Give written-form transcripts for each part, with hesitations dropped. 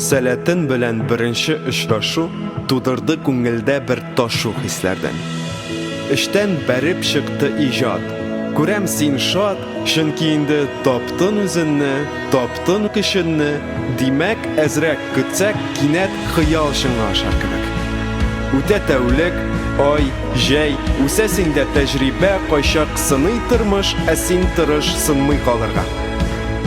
Сәләтен белән беренче очрашу тудырды күңелдә бер ташу хисләрдән. Эштән бәреп чыкты иҗат. Күрәм син шат, чөнки инде таптын үзенне, таптын кешенне. Димәк, әзрәк көтсәк, кинәт хыял чыңга ашар кебек. Үтә тәүлек, ай, җәй, үсә синдә тәҗрибә, кайчак сыный тормыш, ә син тырыш сынмый калырга.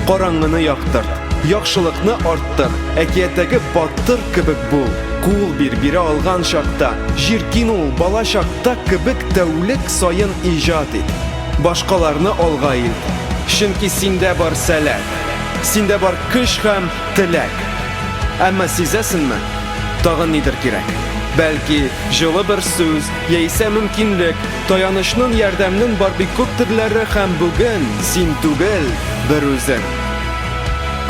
Караңгыны яктырт, яхшылыкны арттыр, әкияттәге батыр кебек бул. Кул бирә алган чакта, җиркин ул бала чакта кебек тәүлек саен иҗат ит. Башкаларны алга ил, чөнки синдә бар сәләт, синдә бар көч һәм теләк. Әмма сизәсеңме? Тагын нидер кирәк. Бәлки, җылы бер сүз, яисә мөмкинлек, таянышның ярдәмнең бар бик күп төрләре һәм бүген син түгел, бер үзең.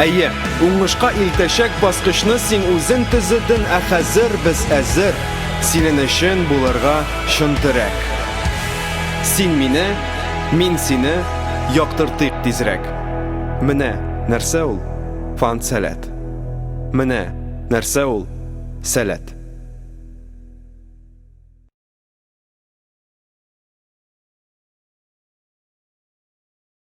Әйе, уңышка илтәчәк баскычны син үзең төзедең, ә хәзер без әзер, синең өчен булырга чын терәк. Син мине, мин сине яктыртыйк тизрәк. Менә нәрсә ул? Фан сәләт. Менә нәрсә ул? Сәләт.